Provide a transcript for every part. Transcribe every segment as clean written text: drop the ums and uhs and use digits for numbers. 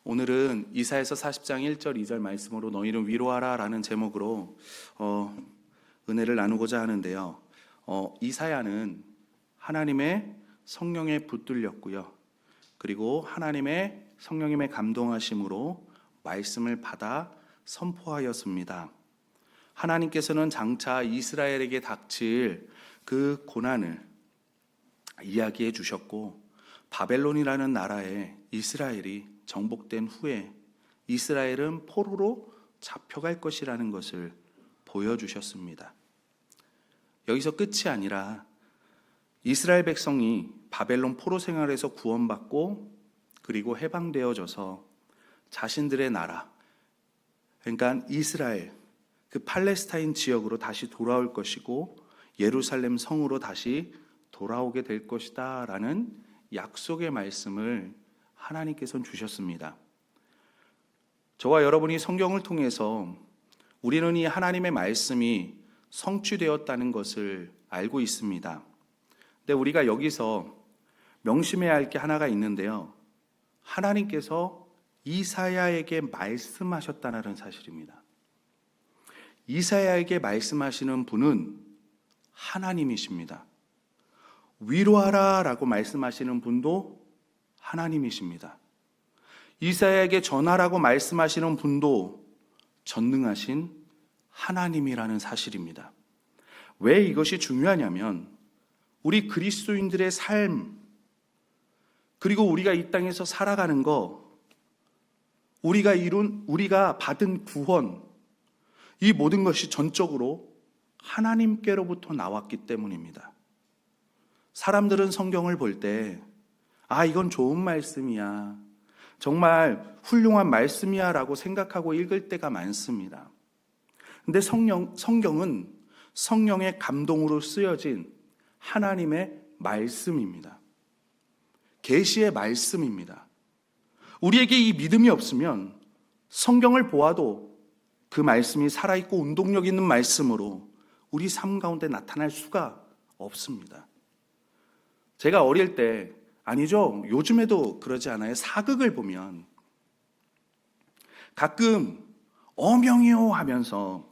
오늘은 이사야서 40장 1절 2절 말씀으로 너희를 위로하라 라는 제목으로 은혜를 나누고자 하는데요. 이사야는 하나님의 성령에 붙들렸고요. 그리고 하나님의 성령님의 감동하심으로 말씀을 받아 선포하였습니다. 하나님께서는 장차 이스라엘에게 닥칠 그 고난을 이야기해 주셨고, 바벨론이라는 나라에 이스라엘이 정복된 후에 이스라엘은 포로로 잡혀갈 것이라는 것을 보여주셨습니다. 여기서 끝이 아니라 이스라엘 백성이 바벨론 포로 생활에서 구원받고 그리고 해방되어져서 자신들의 나라, 그러니까 이스라엘, 그 팔레스타인 지역으로 다시 돌아올 것이고 예루살렘 성으로 다시 돌아오게 될 것이다 라는 약속의 말씀을 하나님께서는 주셨습니다. 저와 여러분이 성경을 통해서 우리는 이 하나님의 말씀이 성취되었다는 것을 알고 있습니다. 근데 우리가 여기서 명심해야 할 게 하나가 있는데요. 하나님께서 이사야에게 말씀하셨다는 사실입니다. 이사야에게 말씀하시는 분은 하나님이십니다. 위로하라 라고 말씀하시는 분도 하나님이십니다. 이사야에게 전하라고 말씀하시는 분도 전능하신 하나님이라는 사실입니다. 왜 이것이 중요하냐면 우리 그리스도인들의 삶, 그리고 우리가 이 땅에서 살아가는 거, 우리가 받은 구원, 이 모든 것이 전적으로 하나님께로부터 나왔기 때문입니다. 사람들은 성경을 볼 때 이건 좋은 말씀이야, 정말 훌륭한 말씀이야 라고 생각하고 읽을 때가 많습니다. 근데 성경은 성령의 감동으로 쓰여진 하나님의 말씀입니다. 계시의 말씀입니다. 우리에게 이 믿음이 없으면 성경을 보아도 그 말씀이 살아있고 운동력 있는 말씀으로 우리 삶 가운데 나타날 수가 없습니다. 제가 어릴 때, 아니죠, 요즘에도 그러지 않아요? 사극을 보면 가끔 어명이요 하면서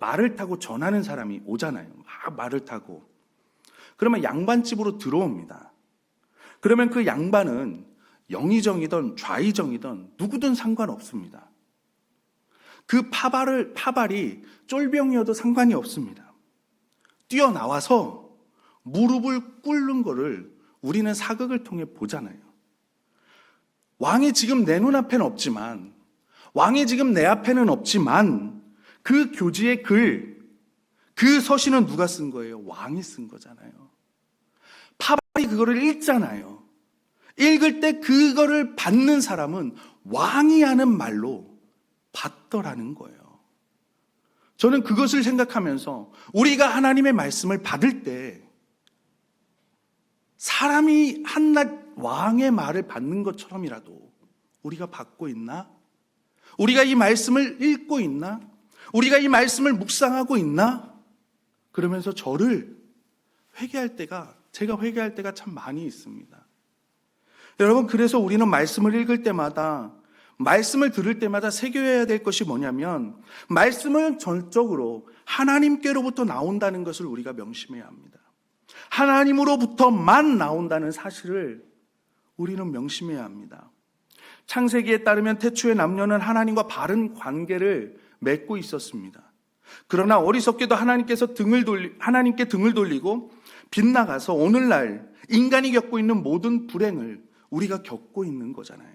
말을 타고 전하는 사람이 오잖아요. 막 말을 타고. 그러면 양반집으로 들어옵니다. 그러면 그 양반은 영의정이든 좌의정이든 누구든 상관없습니다. 그 파발이 쫄병이어도 상관이 없습니다. 뛰어나와서 무릎을 꿇는 거를 우리는 사극을 통해 보잖아요. 왕이 지금 내 눈앞에는 없지만, 왕이 지금 내 앞에는 없지만 그 교지의 그 서신은 누가 쓴 거예요? 왕이 쓴 거잖아요. 파발이 그거를 읽잖아요. 읽을 때 그거를 받는 사람은 왕이 하는 말로 받더라는 거예요. 저는 그것을 생각하면서 우리가 하나님의 말씀을 받을 때 사람이 한낱 왕의 말을 받는 것처럼이라도 우리가 받고 있나? 우리가 이 말씀을 읽고 있나? 우리가 이 말씀을 묵상하고 있나? 그러면서 제가 회개할 때가 참 많이 있습니다. 여러분, 그래서 우리는 말씀을 읽을 때마다, 말씀을 들을 때마다 새겨야 될 것이 뭐냐면, 말씀은 전적으로 하나님께로부터 나온다는 것을 우리가 명심해야 합니다. 하나님으로부터만 나온다는 사실을 우리는 명심해야 합니다. 창세기에 따르면 태초에 남녀는 하나님과 바른 관계를 맺고 있었습니다. 그러나 어리석게도 하나님께 등을 돌리고 빗나가서 오늘날 인간이 겪고 있는 모든 불행을 우리가 겪고 있는 거잖아요.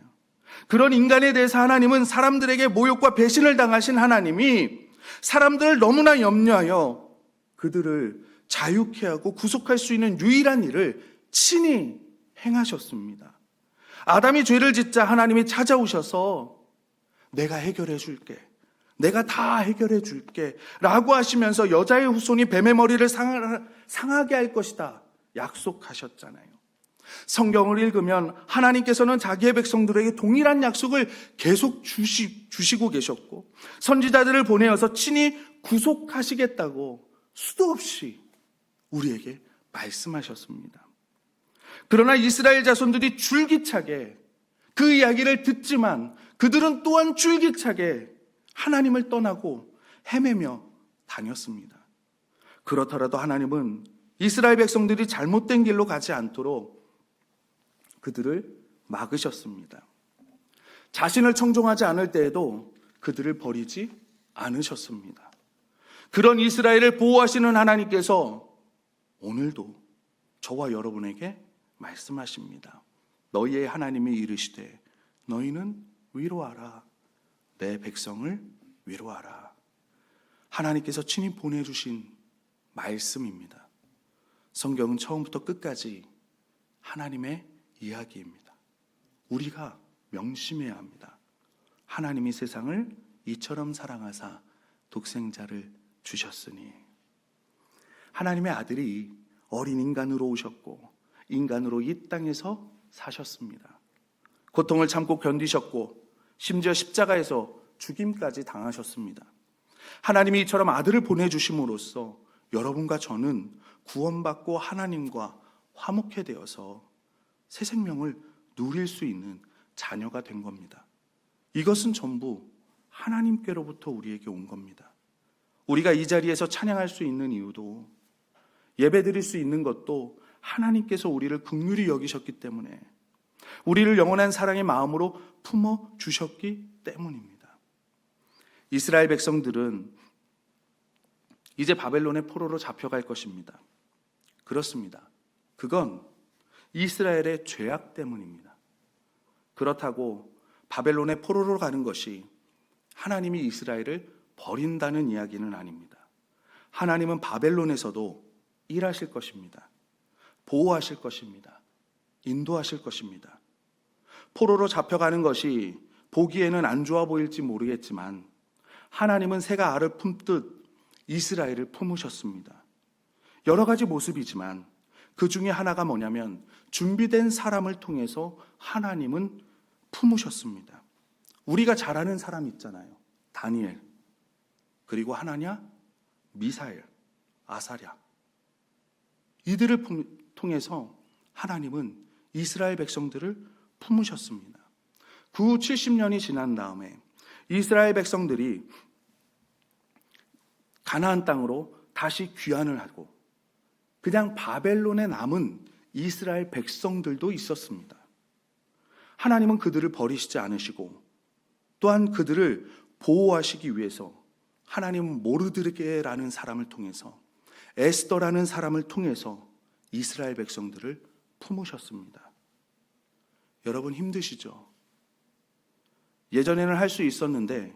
그런 인간에 대해서 하나님은 사람들에게 모욕과 배신을 당하신 하나님이 사람들을 너무나 염려하여 그들을 자유케 하고 구속할 수 있는 유일한 일을 친히 행하셨습니다. 아담이 죄를 짓자 하나님이 찾아오셔서 내가 해결해 줄게, 내가 다 해결해 줄게 라고 하시면서 여자의 후손이 뱀의 머리를 상하게 할 것이다 약속하셨잖아요. 성경을 읽으면 하나님께서는 자기의 백성들에게 동일한 약속을 계속 주시고 계셨고, 선지자들을 보내어서 친히 구속하시겠다고 수도 없이 우리에게 말씀하셨습니다. 그러나 이스라엘 자손들이 줄기차게 그 이야기를 듣지만 그들은 또한 줄기차게 하나님을 떠나고 헤매며 다녔습니다. 그렇더라도 하나님은 이스라엘 백성들이 잘못된 길로 가지 않도록 그들을 막으셨습니다. 자신을 청종하지 않을 때에도 그들을 버리지 않으셨습니다. 그런 이스라엘을 보호하시는 하나님께서 오늘도 저와 여러분에게 말씀하십니다. 너희의 하나님이 이르시되 너희는 위로하라. 내 백성을 위로하라. 하나님께서 친히 보내주신 말씀입니다. 성경은 처음부터 끝까지 하나님의 이야기입니다. 우리가 명심해야 합니다. 하나님이 세상을 이처럼 사랑하사 독생자를 주셨으니. 하나님의 아들이 어린 인간으로 오셨고 인간으로 이 땅에서 사셨습니다. 고통을 참고 견디셨고 심지어 십자가에서 죽임까지 당하셨습니다. 하나님이 이처럼 아들을 보내주심으로써 여러분과 저는 구원받고 하나님과 화목해 되어서 새 생명을 누릴 수 있는 자녀가 된 겁니다. 이것은 전부 하나님께로부터 우리에게 온 겁니다. 우리가 이 자리에서 찬양할 수 있는 이유도, 예배드릴 수 있는 것도 하나님께서 우리를 긍휼히 여기셨기 때문에, 우리를 영원한 사랑의 마음으로 품어 주셨기 때문입니다. 이스라엘 백성들은 이제 바벨론의 포로로 잡혀갈 것입니다. 그렇습니다. 그건 이스라엘의 죄악 때문입니다. 그렇다고 바벨론의 포로로 가는 것이 하나님이 이스라엘을 버린다는 이야기는 아닙니다. 하나님은 바벨론에서도 일하실 것입니다. 보호하실 것입니다. 인도하실 것입니다. 포로로 잡혀가는 것이 보기에는 안 좋아 보일지 모르겠지만 하나님은 새가 알을 품듯 이스라엘을 품으셨습니다. 여러 가지 모습이지만 그 중에 하나가 뭐냐면 준비된 사람을 통해서 하나님은 품으셨습니다. 우리가 잘 아는 사람 있잖아요. 다니엘, 그리고 하나냐, 미사엘, 아사랴. 이들을 통해서 하나님은 이스라엘 백성들을 품으셨습니다. 그 후 70년이 지난 다음에 이스라엘 백성들이 가나안 땅으로 다시 귀환을 하고 그냥 바벨론에 남은 이스라엘 백성들도 있었습니다. 하나님은 그들을 버리시지 않으시고 또한 그들을 보호하시기 위해서 하나님은 모르드게라는 사람을 통해서, 에스더라는 사람을 통해서 이스라엘 백성들을 품으셨습니다. 여러분 힘드시죠? 예전에는 할 수 있었는데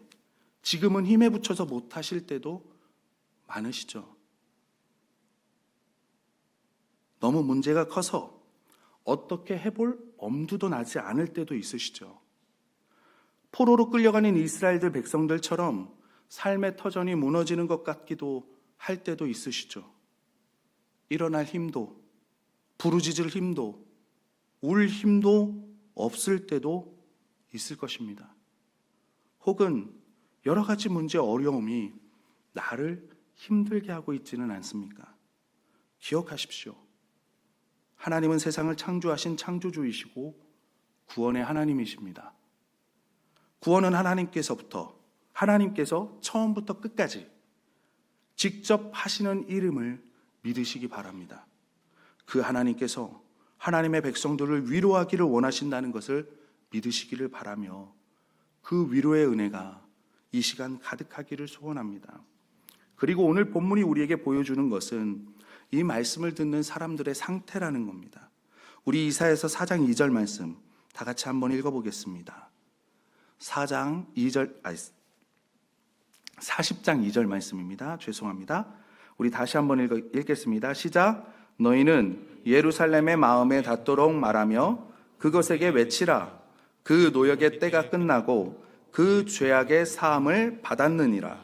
지금은 힘에 부쳐서 못하실 때도 많으시죠? 너무 문제가 커서 어떻게 해볼 엄두도 나지 않을 때도 있으시죠? 포로로 끌려가는 이스라엘들 백성들처럼 삶의 터전이 무너지는 것 같기도 할 때도 있으시죠? 일어날 힘도, 부르짖을 힘도, 울 힘도 없을 때도 있을 것입니다. 혹은 여러 가지 문제, 어려움이 나를 힘들게 하고 있지는 않습니까? 기억하십시오. 하나님은 세상을 창조하신 창조주이시고 구원의 하나님이십니다. 구원은 하나님께서 처음부터 끝까지 직접 하시는 이름을 믿으시기 바랍니다. 그 하나님께서 하나님의 백성들을 위로하기를 원하신다는 것을 믿으시기를 바라며 그 위로의 은혜가 이 시간 가득하기를 소원합니다. 그리고 오늘 본문이 우리에게 보여주는 것은 이 말씀을 듣는 사람들의 상태라는 겁니다. 우리 이사야서 4장 2절 말씀 다 같이 한번 읽어보겠습니다. 40장 2절 말씀입니다. 죄송합니다. 우리 다시 한번 읽겠습니다. 시작. 너희는 예루살렘의 마음에 닿도록 말하며 그것에게 외치라. 그 노역의 때가 끝나고 그 죄악의 사함을 받았느니라.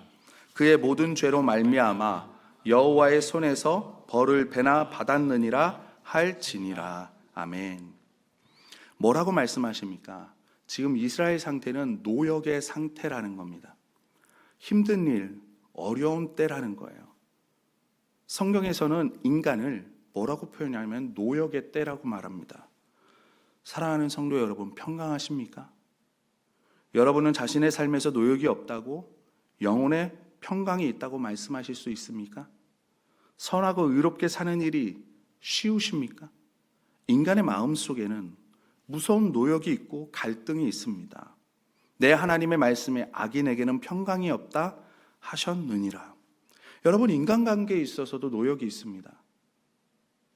그의 모든 죄로 말미암아 여호와의 손에서 벌을 배나 받았느니라 할지니라. 아멘. 뭐라고 말씀하십니까? 지금 이스라엘 상태는 노역의 상태라는 겁니다. 힘든 일, 어려운 때라는 거예요. 성경에서는 인간을 뭐라고 표현하냐면 노역의 때라고 말합니다. 사랑하는 성도 여러분, 평강하십니까? 여러분은 자신의 삶에서 노역이 없다고, 영혼의 평강이 있다고 말씀하실 수 있습니까? 선하고 의롭게 사는 일이 쉬우십니까? 인간의 마음 속에는 무서운 노역이 있고 갈등이 있습니다. 내 하나님의 말씀에 악인에게는 평강이 없다 하셨느니라. 여러분, 인간관계에 있어서도 노역이 있습니다.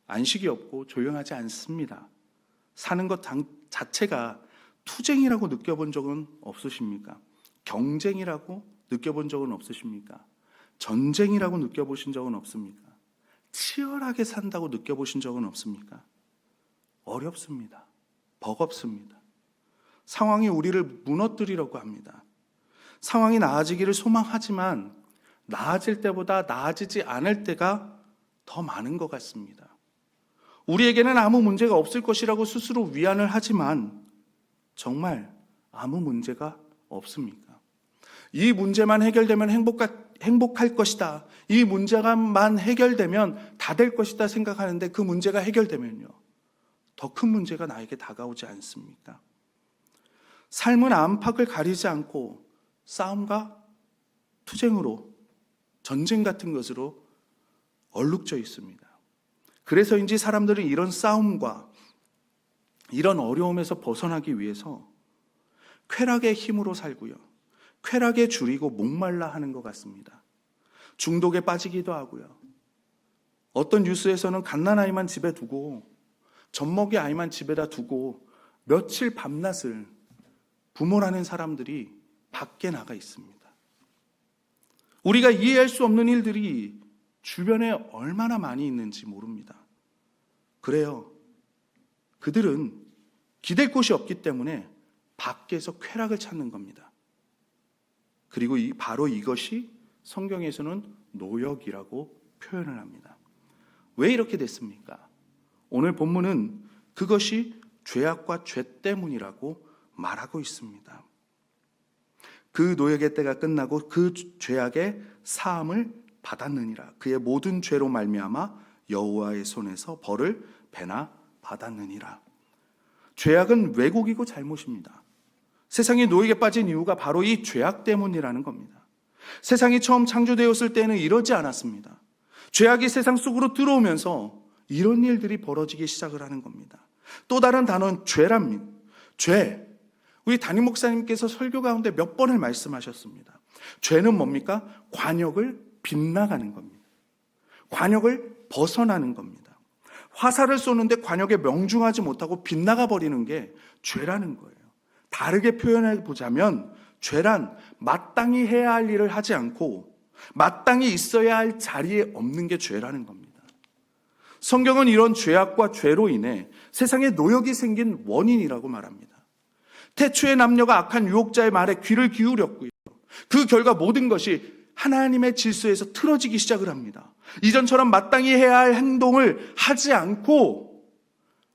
안식이 없고 조용하지 않습니다. 사는 것 자체가 투쟁이라고 느껴본 적은 없으십니까? 경쟁이라고 느껴본 적은 없으십니까? 전쟁이라고 느껴보신 적은 없습니까? 치열하게 산다고 느껴보신 적은 없습니까? 어렵습니다. 버겁습니다. 상황이 우리를 무너뜨리려고 합니다. 상황이 나아지기를 소망하지만 나아질 때보다 나아지지 않을 때가 더 많은 것 같습니다. 우리에게는 아무 문제가 없을 것이라고 스스로 위안을 하지만 정말 아무 문제가 없습니까? 이 문제만 해결되면 행복할 것이다. 이 문제만 해결되면 다 될 것이다 생각하는데 그 문제가 해결되면요, 더 큰 문제가 나에게 다가오지 않습니까? 삶은 안팎을 가리지 않고 싸움과 투쟁으로, 전쟁 같은 것으로 얼룩져 있습니다. 그래서인지 사람들은 이런 싸움과 이런 어려움에서 벗어나기 위해서 쾌락의 힘으로 살고요, 쾌락에 줄이고 목말라 하는 것 같습니다. 중독에 빠지기도 하고요. 어떤 뉴스에서는 갓난아이만 집에 두고, 젖먹이 아이만 집에다 두고 며칠 밤낮을 부모라는 사람들이 밖에 나가 있습니다. 우리가 이해할 수 없는 일들이 주변에 얼마나 많이 있는지 모릅니다. 그래요. 그들은 기댈 곳이 없기 때문에 밖에서 쾌락을 찾는 겁니다. 그리고 바로 이것이 성경에서는 노역이라고 표현을 합니다. 왜 이렇게 됐습니까? 오늘 본문은 그것이 죄악과 죄 때문이라고 말하고 있습니다. 그 노역의 때가 끝나고 그 죄악의 사함을 받았느니라. 그의 모든 죄로 말미암아 여호와의 손에서 벌을 배나 받았느니라. 죄악은 왜곡이고 잘못입니다. 세상이 노역에 빠진 이유가 바로 이 죄악 때문이라는 겁니다. 세상이 처음 창조되었을 때는 이러지 않았습니다. 죄악이 세상 속으로 들어오면서 이런 일들이 벌어지기 시작을 하는 겁니다. 또 다른 단어는 죄랍니다. 죄. 우리 담임 목사님께서 설교 가운데 몇 번을 말씀하셨습니다. 죄는 뭡니까? 관역을 빗나가는 겁니다. 관역을 벗어나는 겁니다. 화살을 쏘는데 관역에 명중하지 못하고 빗나가 버리는 게 죄라는 거예요. 다르게 표현해 보자면 죄란 마땅히 해야 할 일을 하지 않고 마땅히 있어야 할 자리에 없는 게 죄라는 겁니다. 성경은 이런 죄악과 죄로 인해 세상에 노역이 생긴 원인이라고 말합니다. 태초의 남녀가 악한 유혹자의 말에 귀를 기울였고요, 그 결과 모든 것이 하나님의 질서에서 틀어지기 시작을 합니다. 이전처럼 마땅히 해야 할 행동을 하지 않고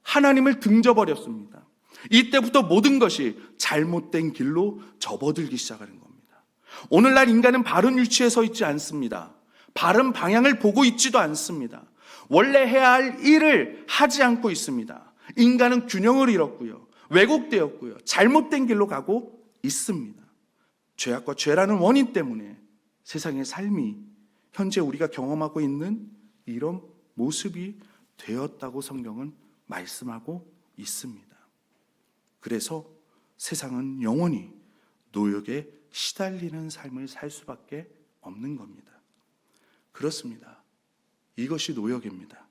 하나님을 등져버렸습니다. 이때부터 모든 것이 잘못된 길로 접어들기 시작하는 겁니다. 오늘날 인간은 바른 위치에 서 있지 않습니다. 바른 방향을 보고 있지도 않습니다. 원래 해야 할 일을 하지 않고 있습니다. 인간은 균형을 잃었고요, 왜곡되었고요, 잘못된 길로 가고 있습니다. 죄악과 죄라는 원인 때문에 세상의 삶이 현재 우리가 경험하고 있는 이런 모습이 되었다고 성경은 말씀하고 있습니다. 그래서 세상은 영원히 노역에 시달리는 삶을 살 수밖에 없는 겁니다. 그렇습니다. 이것이 노역입니다.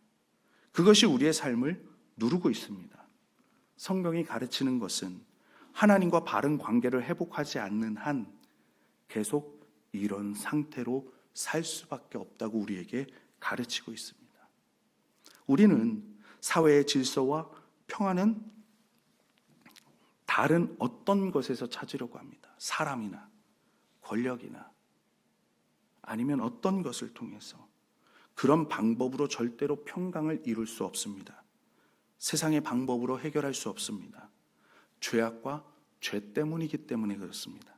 그것이 우리의 삶을 누르고 있습니다. 성경이 가르치는 것은 하나님과 바른 관계를 회복하지 않는 한 계속 이런 상태로 살 수밖에 없다고 우리에게 가르치고 있습니다. 우리는 사회의 질서와 평화는 다른 어떤 것에서 찾으려고 합니다. 사람이나 권력이나 아니면 어떤 것을 통해서. 그런 방법으로 절대로 평강을 이룰 수 없습니다. 세상의 방법으로 해결할 수 없습니다. 죄악과 죄 때문이기 때문에 그렇습니다.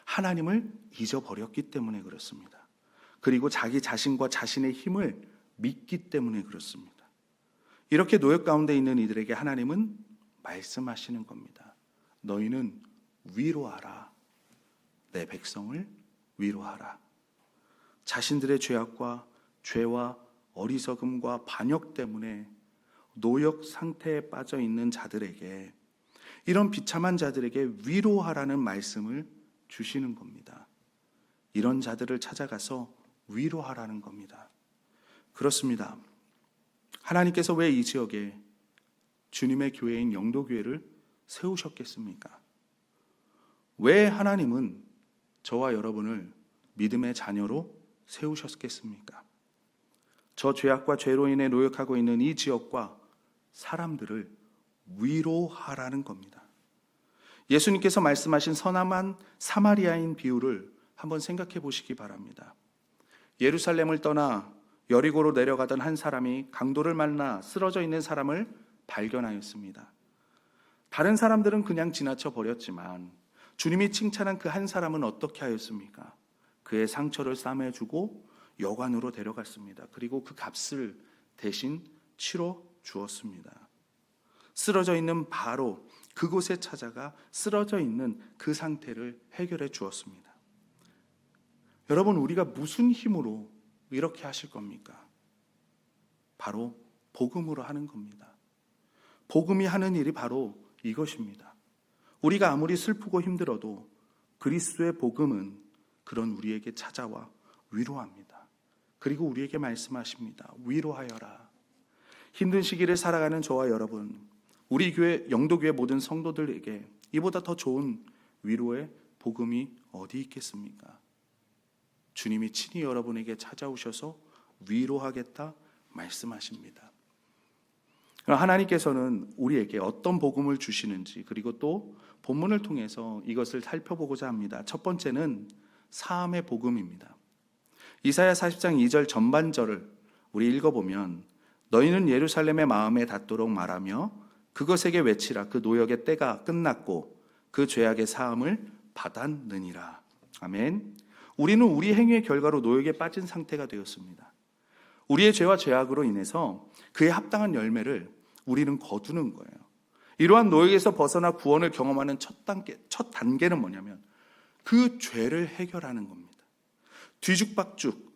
하나님을 잊어버렸기 때문에 그렇습니다. 그리고 자기 자신과 자신의 힘을 믿기 때문에 그렇습니다. 이렇게 노역 가운데 있는 이들에게 하나님은 말씀하시는 겁니다. 너희는 위로하라. 내 백성을 위로하라. 자신들의 죄악과 죄와 어리석음과 반역 때문에 노역 상태에 빠져 있는 자들에게, 이런 비참한 자들에게 위로하라는 말씀을 주시는 겁니다. 이런 자들을 찾아가서 위로하라는 겁니다. 그렇습니다. 하나님께서 왜 이 지역에 주님의 교회인 영도교회를 세우셨겠습니까? 왜 하나님은 저와 여러분을 믿음의 자녀로 세우셨겠습니까? 저 죄악과 죄로 인해 노역하고 있는 이 지역과 사람들을 위로하라는 겁니다. 예수님께서 말씀하신 선함한 사마리아인 비유를 한번 생각해 보시기 바랍니다. 예루살렘을 떠나 여리고로 내려가던 한 사람이 강도를 만나 쓰러져 있는 사람을 발견하였습니다. 다른 사람들은 그냥 지나쳐 버렸지만 주님이 칭찬한 그 한 사람은 어떻게 하였습니까? 그의 상처를 싸매주고 여관으로 데려갔습니다. 그리고 그 값을 대신 치러 주었습니다. 쓰러져 있는 바로 그곳에 찾아가 쓰러져 있는 그 상태를 해결해 주었습니다. 여러분, 우리가 무슨 힘으로 이렇게 하실 겁니까? 바로 복음으로 하는 겁니다. 복음이 하는 일이 바로 이것입니다. 우리가 아무리 슬프고 힘들어도 그리스도의 복음은 그런 우리에게 찾아와 위로합니다. 그리고 우리에게 말씀하십니다. 위로하여라. 힘든 시기를 살아가는 저와 여러분, 우리 교회, 영도교회 모든 성도들에게 이보다 더 좋은 위로의 복음이 어디 있겠습니까? 주님이 친히 여러분에게 찾아오셔서 위로하겠다 말씀하십니다. 하나님께서는 우리에게 어떤 복음을 주시는지, 그리고 또 본문을 통해서 이것을 살펴보고자 합니다. 첫 번째는 사함의 복음입니다. 이사야 40장 2절 전반절을 우리 읽어보면, 너희는 예루살렘의 마음에 닿도록 말하며 그것에게 외치라. 그 노역의 때가 끝났고 그 죄악의 사함을 받았느니라. 아멘. 우리는 우리 행위의 결과로 노역에 빠진 상태가 되었습니다. 우리의 죄와 죄악으로 인해서 그에 합당한 열매를 우리는 거두는 거예요. 이러한 노역에서 벗어나 구원을 경험하는 첫 단계는 뭐냐면 그 죄를 해결하는 겁니다. 뒤죽박죽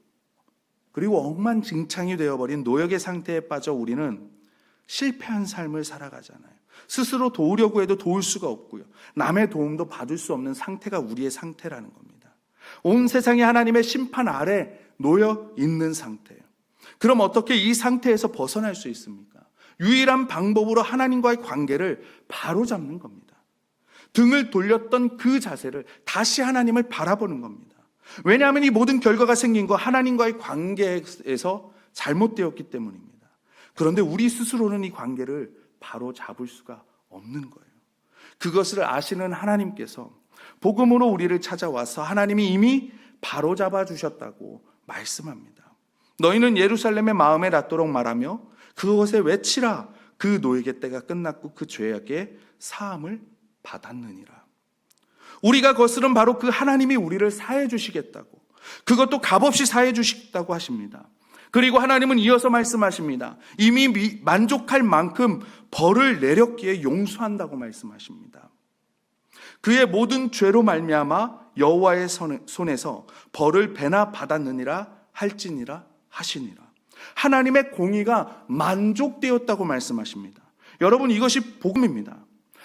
그리고 엉망진창이 되어버린 노역의 상태에 빠져 우리는 실패한 삶을 살아가잖아요. 스스로 도우려고 해도 도울 수가 없고요. 남의 도움도 받을 수 없는 상태가 우리의 상태라는 겁니다. 온 세상이 하나님의 심판 아래 놓여 있는 상태예요. 그럼 어떻게 이 상태에서 벗어날 수 있습니까? 유일한 방법으로 하나님과의 관계를 바로잡는 겁니다. 등을 돌렸던 그 자세를 다시 하나님을 바라보는 겁니다. 왜냐하면 이 모든 결과가 생긴 거 하나님과의 관계에서 잘못되었기 때문입니다. 그런데 우리 스스로는 이 관계를 바로잡을 수가 없는 거예요. 그것을 아시는 하나님께서 복음으로 우리를 찾아와서 하나님이 이미 바로잡아 주셨다고 말씀합니다. 너희는 예루살렘의 마음에 닿도록 말하며 그것에 외치라. 그 노역의 때가 끝났고 그 죄악의 사함을 받았느니라. 우리가 거스른 바로 그 하나님이 우리를 사해 주시겠다고, 그것도 값없이 사해 주시겠다고 하십니다. 그리고 하나님은 이어서 말씀하십니다. 이미 만족할 만큼 벌을 내렸기에 용서한다고 말씀하십니다. 그의 모든 죄로 말미암아 여호와의 손에서 벌을 배나 받았느니라 할지니라 하시니라. 하나님의 공의가 만족되었다고 말씀하십니다. 여러분, 이것이 복음입니다.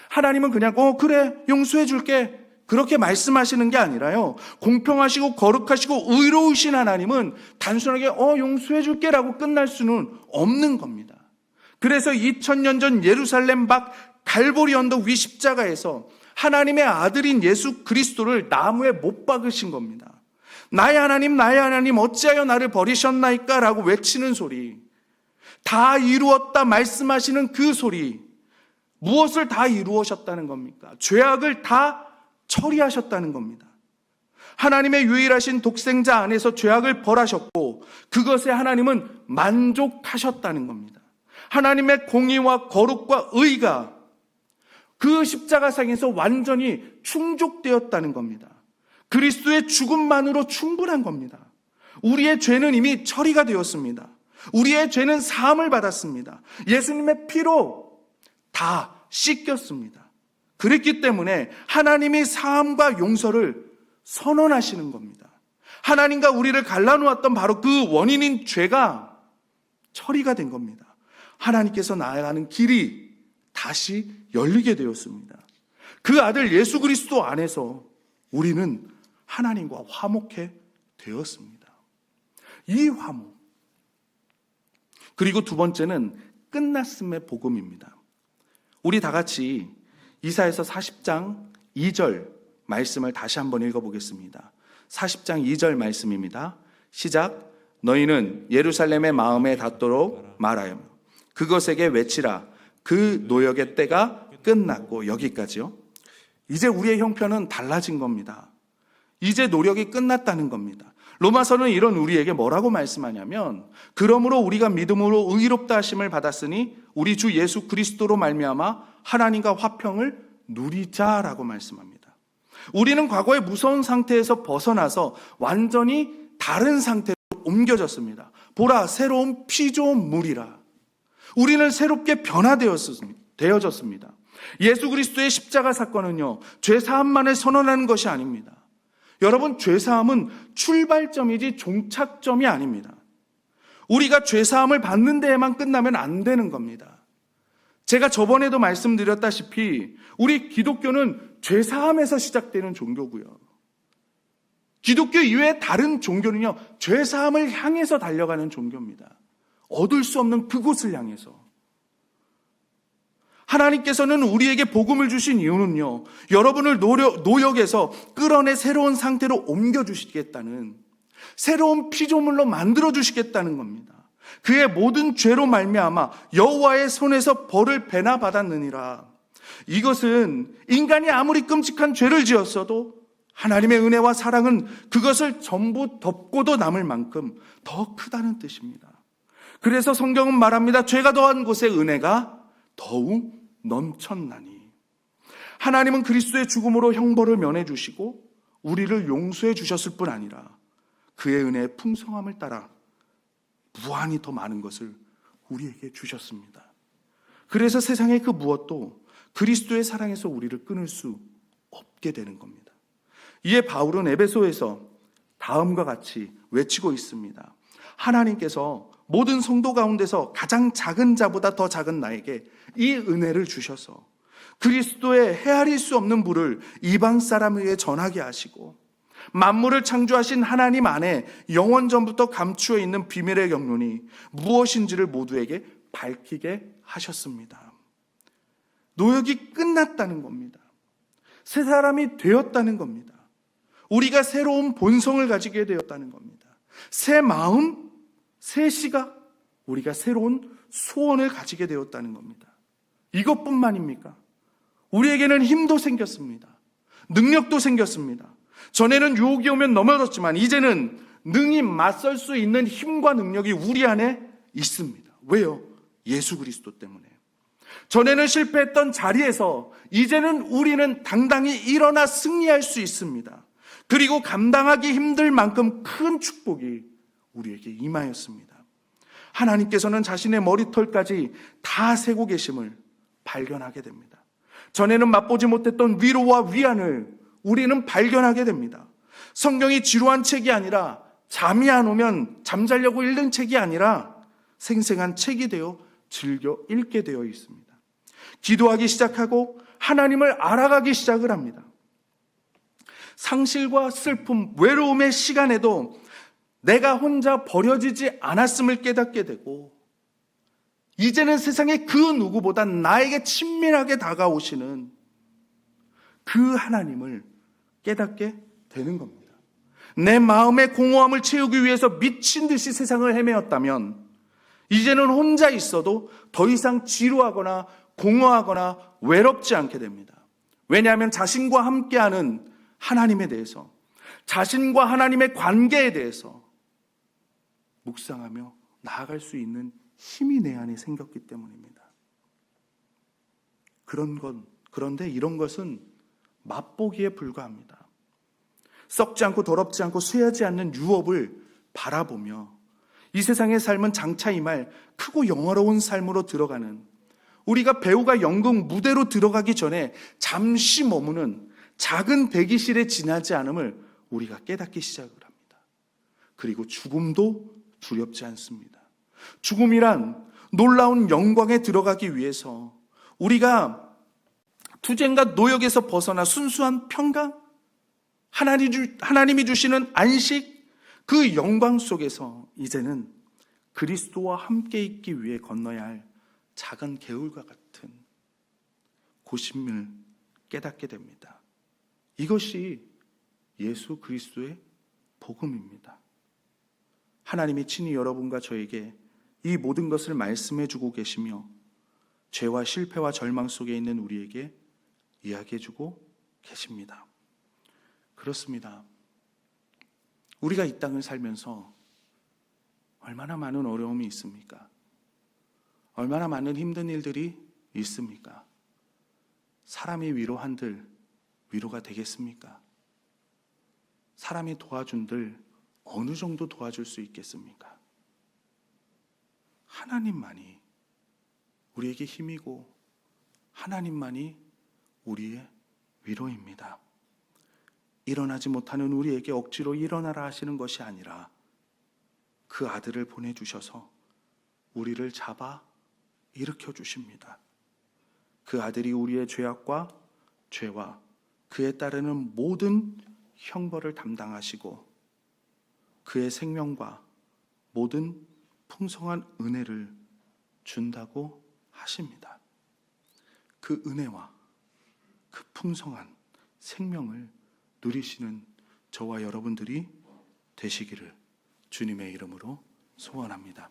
하나님은 그냥 그래 용서해 줄게 그렇게 말씀하시는 게 아니라요, 공평하시고 거룩하시고 의로우신 하나님은 단순하게 용서해 줄게 라고 끝날 수는 없는 겁니다. 그래서 2000년 전 예루살렘 밖 갈보리 언덕 위 십자가에서 하나님의 아들인 예수 그리스도를 나무에 못 박으신 겁니다. 나의 하나님 어찌하여 나를 버리셨나이까 라고 외치는 소리, 다 이루었다 말씀하시는 그 소리, 무엇을 다 이루어셨다는 겁니까? 죄악을 다 처리하셨다는 겁니다. 하나님의 유일하신 독생자 안에서 죄악을 벌하셨고 그것에 하나님은 만족하셨다는 겁니다. 하나님의 공의와 거룩과 의가 그 십자가상에서 완전히 충족되었다는 겁니다. 그리스도의 죽음만으로 충분한 겁니다. 우리의 죄는 이미 처리가 되었습니다. 우리의 죄는 사함을 받았습니다. 예수님의 피로 다 씻겼습니다. 그랬기 때문에 하나님이 사함과 용서를 선언하시는 겁니다. 하나님과 우리를 갈라놓았던 바로 그 원인인 죄가 처리가 된 겁니다. 하나님께서 나아가는 길이 다시 열리게 되었습니다. 그 아들 예수 그리스도 안에서 우리는 하나님과 화목해 되었습니다. 이 화목. 그리고 두 번째는 끝났음의 복음입니다. 우리 다 같이 이사야서 40장 2절 말씀을 다시 한번 읽어보겠습니다. 40장 2절 말씀입니다. 시작. 너희는 예루살렘의 마음에 닿도록 말하여 그것에게 외치라. 그 노역의 때가 끝났고. 여기까지요. 이제 우리의 형편은 달라진 겁니다. 이제 노력이 끝났다는 겁니다. 로마서는 이런 우리에게 뭐라고 말씀하냐면, 그러므로 우리가 믿음으로 의롭다 하심을 받았으니 우리 주 예수 그리스도로 말미암아 하나님과 화평을 누리자라고 말씀합니다. 우리는 과거의 무서운 상태에서 벗어나서 완전히 다른 상태로 옮겨졌습니다. 보라, 새로운 피조물이라. 우리는 새롭게 변화되어졌습니다. 예수 그리스도의 십자가 사건은요, 죄사함만을 선언하는 것이 아닙니다. 여러분, 죄사함은 출발점이지 종착점이 아닙니다. 우리가 죄사함을 받는 데에만 끝나면 안 되는 겁니다. 제가 저번에도 말씀드렸다시피 우리 기독교는 죄사함에서 시작되는 종교고요. 기독교 이외의 다른 종교는요, 죄사함을 향해서 달려가는 종교입니다. 얻을 수 없는 그곳을 향해서. 하나님께서는 우리에게 복음을 주신 이유는요, 여러분을 노역에서 끌어내 새로운 상태로 옮겨주시겠다는, 새로운 피조물로 만들어주시겠다는 겁니다. 그의 모든 죄로 말미암아 여호와의 손에서 벌을 배나 받았느니라. 이것은 인간이 아무리 끔찍한 죄를 지었어도 하나님의 은혜와 사랑은 그것을 전부 덮고도 남을 만큼 더 크다는 뜻입니다. 그래서 성경은 말합니다. 죄가 더한 곳에 은혜가 더욱 넘쳤나니. 하나님은 그리스도의 죽음으로 형벌을 면해 주시고 우리를 용서해 주셨을 뿐 아니라 그의 은혜의 풍성함을 따라 무한히 더 많은 것을 우리에게 주셨습니다. 그래서 세상의 그 무엇도 그리스도의 사랑에서 우리를 끊을 수 없게 되는 겁니다. 이에 바울은 에베소에서 다음과 같이 외치고 있습니다. 하나님께서 모든 성도 가운데서 가장 작은 자보다 더 작은 나에게 이 은혜를 주셔서 그리스도의 헤아릴 수 없는 부를 이방 사람에게 전하게 하시고 만물을 창조하신 하나님 안에 영원전부터 감추어 있는 비밀의 경륜이 무엇인지를 모두에게 밝히게 하셨습니다. 노역이 끝났다는 겁니다. 새 사람이 되었다는 겁니다. 우리가 새로운 본성을 가지게 되었다는 겁니다. 새 마음, 새 시각, 우리가 새로운 소원을 가지게 되었다는 겁니다. 이것뿐만입니까? 우리에게는 힘도 생겼습니다. 능력도 생겼습니다. 전에는 유혹이 오면 넘어졌지만 이제는 능히 맞설 수 있는 힘과 능력이 우리 안에 있습니다. 왜요? 예수 그리스도 때문에. 전에는 실패했던 자리에서 이제는 우리는 당당히 일어나 승리할 수 있습니다. 그리고 감당하기 힘들 만큼 큰 축복이 우리에게 임하였습니다. 하나님께서는 자신의 머리털까지 다 세고 계심을 발견하게 됩니다. 전에는 맛보지 못했던 위로와 위안을 우리는 발견하게 됩니다. 성경이 지루한 책이 아니라 잠이 안 오면 잠자려고 읽는 책이 아니라 생생한 책이 되어 즐겨 읽게 되어 있습니다. 기도하기 시작하고 하나님을 알아가기 시작을 합니다. 상실과 슬픔, 외로움의 시간에도 내가 혼자 버려지지 않았음을 깨닫게 되고 이제는 세상의 그 누구보다 나에게 친밀하게 다가오시는 그 하나님을 깨닫게 되는 겁니다. 내 마음의 공허함을 채우기 위해서 미친 듯이 세상을 헤매었다면 이제는 혼자 있어도 더 이상 지루하거나 공허하거나 외롭지 않게 됩니다. 왜냐하면 자신과 함께하는 하나님에 대해서, 자신과 하나님의 관계에 대해서 묵상하며 나아갈 수 있는 힘이 내 안에 생겼기 때문입니다. 그런데 이런 것은 맛보기에 불과합니다. 썩지 않고 더럽지 않고 쇠하지 않는 유업을 바라보며 이 세상의 삶은 장차 임할 크고 영화로운 삶으로 들어가는 우리가 배우가 연극 무대로 들어가기 전에 잠시 머무는 작은 대기실에 지나지 않음을 우리가 깨닫기 시작을 합니다. 그리고 죽음도 두렵지 않습니다. 죽음이란 놀라운 영광에 들어가기 위해서 우리가 투쟁과 노역에서 벗어나 순수한 평강, 하나님이 주시는 안식, 그 영광 속에서 이제는 그리스도와 함께 있기 위해 건너야 할 작은 개울과 같은 고심을 깨닫게 됩니다. 이것이 예수 그리스도의 복음입니다. 하나님이 친히 여러분과 저에게 이 모든 것을 말씀해 주고 계시며 죄와 실패와 절망 속에 있는 우리에게 이야기해 주고 계십니다. 그렇습니다. 우리가 이 땅을 살면서 얼마나 많은 어려움이 있습니까? 얼마나 많은 힘든 일들이 있습니까? 사람이 위로한들 위로가 되겠습니까? 사람이 도와준들 어느 정도 도와줄 수 있겠습니까? 하나님만이 우리에게 힘이고 하나님만이 우리의 위로입니다. 일어나지 못하는 우리에게 억지로 일어나라 하시는 것이 아니라 그 아들을 보내주셔서 우리를 잡아 일으켜 주십니다. 그 아들이 우리의 죄악과 죄와 그에 따르는 모든 형벌을 담당하시고 그의 생명과 모든 풍성한 은혜를 준다고 하십니다. 그 은혜와 그 풍성한 생명을 누리시는 저와 여러분들이 되시기를 주님의 이름으로 소원합니다.